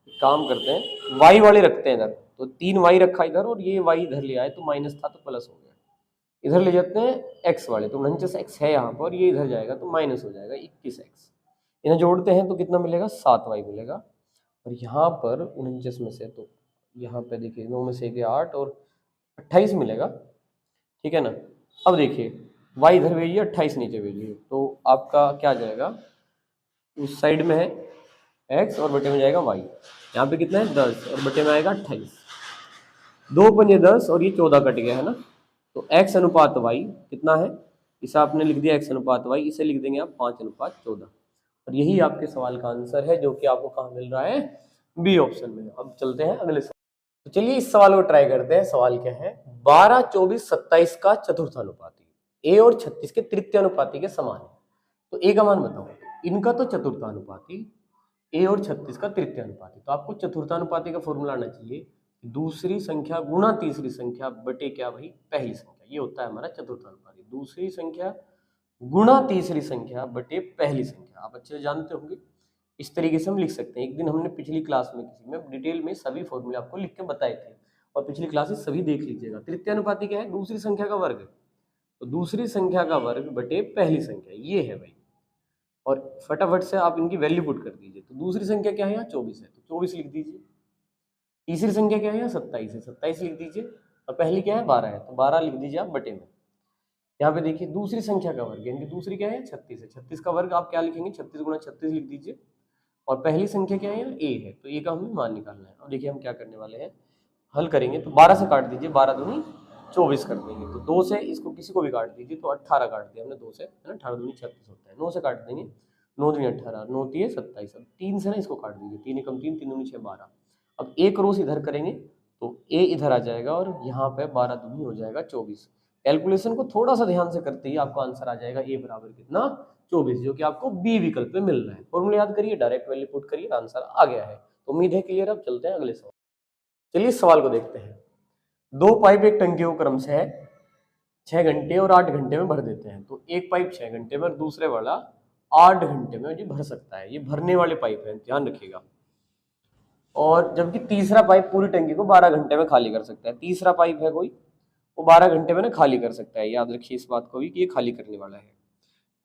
काम करते हैं, y वाले रखते हैं इधर, तो 3y रखा इधर और ये y इधर ले आए तो माइनस था तो प्लस हो गया। इधर ले जाते हैं x वाले तो 49x है यहाँ पर और ये इधर जाएगा तो माइनस हो जाएगा 21x। इन्हें जोड़ते हैं तो कितना मिलेगा 7y मिलेगा। और यहाँ पर 49 में से तो यहाँ पे देखिए 9 में से 8 और 28 मिलेगा, ठीक है ना। अब देखिए y इधर भेजिए 28 नीचे भेजिए तो आपका क्या जाएगा, उस साइड में है x और बटे में जाएगा y। यहाँ पे कितना है 10 और बटे में आएगा 28। 2 पंजे 10 और ये 14 कट गया है ना, तो x अनुपात y कितना है, इसे आपने लिख दिया x अनुपात y, इसे लिख देंगे आप 5:14। और यही आपके सवाल का आंसर है जो कि आपको कहाँ मिल रहा है, बी ऑप्शन में। अब चलते हैं अगले सवाल। तो चलिए इस सवाल को ट्राई करते हैं। सवाल क्या है, 12, 24, 27 का चतुर्थानुपाती a और 36 के तृतीयानुपाती के समान है, तो a का मान बताओ। इनका तो चतुर्थानुपाती, a और 36 का तृतीयानुपाती, तो आपको चतुर्थानुपाती का फॉर्मूला आना चाहिए, दूसरी संख्या गुणा तीसरी संख्या बटे क्या भाई पहली संख्या, ये होता है हमारा चतुर्थानुपाती। दूसरी संख्या गुणा तीसरी संख्या बटे पहली संख्या, आप अच्छे से जानते होंगे, इस तरीके से हम लिख सकते हैं। एक दिन हमने पिछली क्लास में किसी में डिटेल में सभी फॉर्मूले आपको लिख के बताए थे और पिछली क्लासेस सभी देख लीजिएगा। तृतीयानुपाती क्या है, दूसरी संख्या का वर्ग, तो दूसरी संख्या का वर्ग बटे पहली संख्या, ये है भाई। और फटाफट से आप इनकी वैल्यू पुट कर दीजिए, तो दूसरी संख्या क्या है यहाँ 24 है तो 24 लिख दीजिए। तीसरी संख्या क्या है यहाँ 27 है, 27 लिख दीजिए। और पहली क्या है 12 है तो 12 लिख दीजिए आप बटे में। यहाँ पे देखिए दूसरी संख्या का वर्ग यानी कि दूसरी क्या है 36 है, 36 का वर्ग आप क्या लिखेंगे 36 गुणा 36 लिख दीजिए। और पहली संख्या क्या है यहाँ a है, तो a का हमें मान निकालना है। और देखिए हम क्या करने वाले हैं, हल करेंगे तो 12 से काट दीजिए, 12 दूनी 24 कर देंगे, तो 2 से इसको किसी को भी काट दीजिए तो 18 काट दिया हमने 2 से, है ना, 18 दूनी 36 होता है। 9 से काट देंगे, 9 दूनी 18, 9 तीन 27। अब 3 से ना इसको काट दीजिए, 3 एकम 3, 3 दूनी 6, 12। अब एक रोज इधर करेंगे तो a इधर आ जाएगा और यहाँ पे 12 दूनी हो जाएगा 24। कैलकुलेशन को थोड़ा सा ध्यान से करते ही आपका आंसर आ जाएगा a बराबर कितना 24, जो कि आपको बी विकल्प में मिल रहा है। फॉर्मूला याद करिए, डायरेक्ट वैल्यू पुट करिए, आंसर आ गया है। तो उम्मीद है क्लियर। अब चलते हैं अगले सवाल। चलिए इस सवाल को देखते हैं। दो पाइप एक टंकी को क्रम से 6 घंटे और 8 घंटे में भर देते हैं, तो एक पाइप 6 घंटे में और दूसरे वाला 8 घंटे में ये भर सकता है। ये भरने वाले पाइप है, ध्यान रखिएगा। और जबकि तीसरा पाइप पूरी टंकी को 12 घंटे में खाली कर सकता है। तीसरा पाइप है कोई, वो 12 घंटे में ना खाली कर सकता है, याद रखिए इस बात को भी कि ये खाली करने वाला है।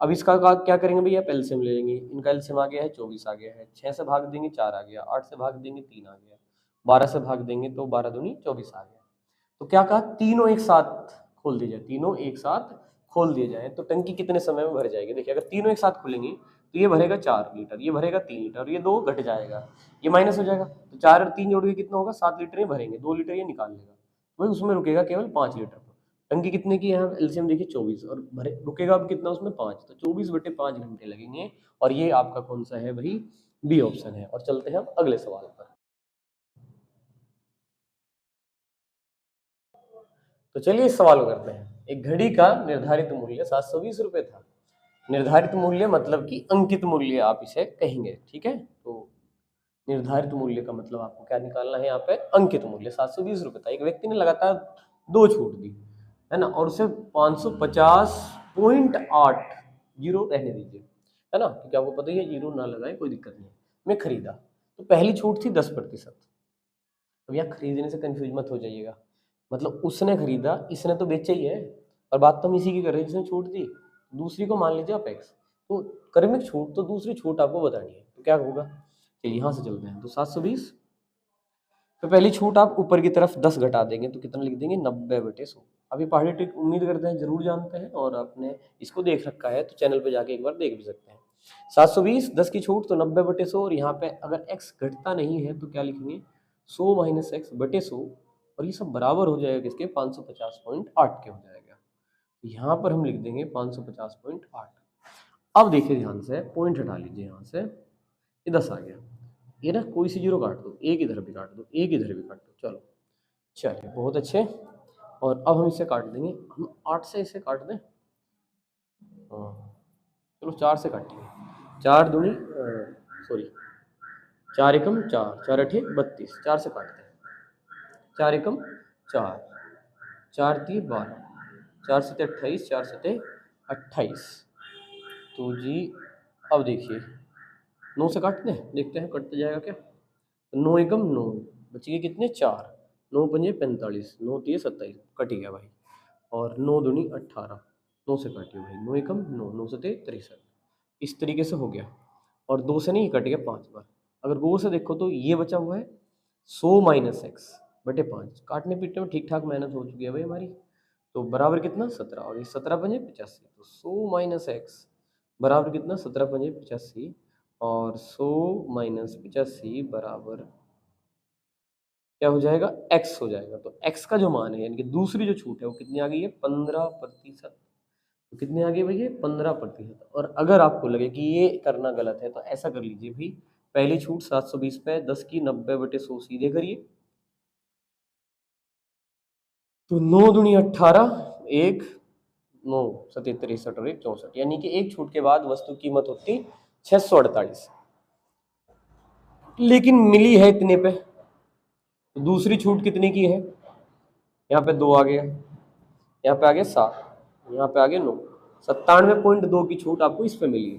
अब इसका क्या करेंगे भैया, एलसीएम ले लेंगे। इनका एलसीएम आ गया है 24 आ गया है, 6 से भाग देंगे 4 आ गया, 8 से भाग देंगे 3 आ गया, 12 से भाग देंगे तो 12 दूनी 24 आ गया। तो क्या कहा, तीनों एक साथ खोल दिए जाए, तीनों एक साथ खोल दिए जाए तो टंकी कितने समय में भर जाएगी। देखिए अगर तीनों एक साथ खुलेंगी तो ये भरेगा 4 लीटर, ये भरेगा 3 लीटर और ये 2 घट जाएगा, ये माइनस हो जाएगा। तो 4 और 3 जोड़ के कितना होगा 7 लीटर ये भरेंगे, 2 लीटर ये निकाल लेगा, वही उसमें रुकेगा केवल 5 लीटर। टंकी कितने की है, एलसीएम देखिए 24 और भरे रुकेगा अब कितना उसमें 5, तो 24/5 घंटे लगेंगे। और ये आपका कौन सा है भाई, बी ऑप्शन है। और चलते हैं हम अगले सवाल पर। तो चलिए इस सवाल को करते हैं। एक घड़ी का निर्धारित मूल्य 720 रुपए था। निर्धारित मूल्य मतलब कि अंकित मूल्य आप इसे कहेंगे, ठीक है। तो निर्धारित मूल्य का मतलब आपको क्या निकालना है, यहाँ पे अंकित मूल्य 720 रुपए था। एक व्यक्ति ने लगातार 2 छूट दी, है ना, और उसे 550.8 जीरो रहने दीजिए, है ना, क्योंकि आपको पता ही है जीरो ना लगाए कोई दिक्कत नहीं, मैं खरीदा। तो पहली छूट थी 10%। अब यहाँ खरीदने से कंफ्यूज मत हो जाइएगा, मतलब उसने खरीदा, इसने तो बेचा ही है, और बात तो हम इसी की कर रहे हैं जिसने छूट दी। दूसरी को मान लीजिए आप एक्स, तो क्रमिक छूट तो दूसरी छूट आपको बतानी है, तो क्या होगा, चलिए यहाँ से चलते हैं। तो 720 तो पहली छूट आप ऊपर की तरफ 10 घटा देंगे तो कितना लिख देंगे 90/100। अब ये पहाड़ी ट्रिक उम्मीद करते हैं जरूर जानते हैं और आपने इसको देख रखा है तो चैनल पे जाके एक बार देख भी सकते हैं। 720 10 की छूट तो 90/100, और यहाँ पे अगर x घटता नहीं है तो क्या लिखेंगे 100 - x/100, और ये सब बराबर हो जाएगा किसके 550.8 के हो जाएगा। यहाँ पर हम लिख देंगे 550.8। अब देखिए ध्यान से, पॉइंट हटा लीजिए यहाँ से, ये 10 आ गया, ये ना कोई सी जीरो काट दो, एक इधर भी काट दो, एक इधर भी काट दो, चलो चलिए बहुत अच्छे। और अब हम इसे काट देंगे, हम 8 से इसे काट दें, हाँ चलो 4 से काटेंगे, 4 दूनी सॉरी 4 एकम 4, 4 अठे 32, 4 से काटते हैं, 4 एकम 4, 4 तीन 12, 4 सते 28, 4 सते 28। तो जी अब देखिए 9 से काटते हैं, देखते हैं कटते जाएगा क्या। 9 एकम 9, बच गए कितने 4, 9 पंजे 45, 9 तिये 27, कट गया भाई। और 9 दूनी 18, 9 से काटियो भाई, 9 एकम 9, 9 सते 63। इस तरीके से हो गया। और 2 से नहीं कट गया 5 बार। अगर गौर से देखो तो ये बचा हुआ है 100 माइनस एक्स बटे 5। काटने पीटने में ठीक ठाक मेहनत हो चुकी है भाई हमारी। तो बराबर कितना 17, और ये 17 पंजे 85, तो 100 माइनस एक्स बराबर कितना 17 पंजे 85, और 100 माइनस 85 बराबर क्या हो जाएगा, x हो जाएगा। तो x का जो मान है यानी कि दूसरी जो छूट है वो कितनी आ गई है, 15%। तो कितने आ गए भैया, 15%। और अगर आपको लगे कि ये करना गलत है तो ऐसा कर लीजिए भाई, पहली छूट 720 पे 10 की 90 बटे 100 सीधे करिए। तो 9 दूनी 18, 1 9 सते 63 और 1 64, यानी कि एक छूट के बाद वस्तु कीमत होती 648, लेकिन मिली है इतने पे। तो दूसरी छूट कितने की है, यहाँ पे 2 आ गया, यहाँ पे आ गया 7, यहाँ पे आ गया 9, 97.2 की छूट आपको इस पे मिली है।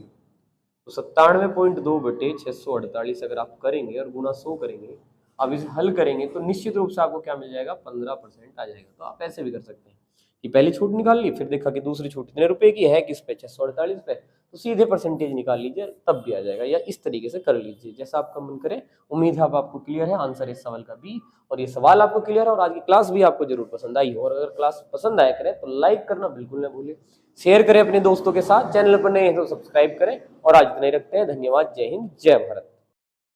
तो 97.2 बटे 648 अगर आप करेंगे और गुना 100 करेंगे, आप इसे हल करेंगे तो निश्चित रूप से आपको क्या मिल जाएगा, 15% आ जाएगा। तो आप ऐसे भी कर सकते हैं कि पहली छूट निकाल ली, फिर देखा कि दूसरी छूट कितने रुपए की है, किस पे 648 पे, तो सीधे परसेंटेज निकाल लीजिए, तब भी आ जाएगा। या इस तरीके से कर लीजिए, जैसा आपका मन करे। उम्मीद है अब आपको क्लियर है आंसर इस सवाल का भी, और ये सवाल आपको क्लियर है और आज की क्लास भी आपको जरूर पसंद आई हो। और अगर क्लास पसंद आया करे तो लाइक करना बिल्कुल ना भूलें, शेयर करें अपने दोस्तों के साथ, चैनल पर नए हैं तो सब्सक्राइब करें। और आज इतना ही रखते हैं, धन्यवाद, जय हिंद, जय भारत।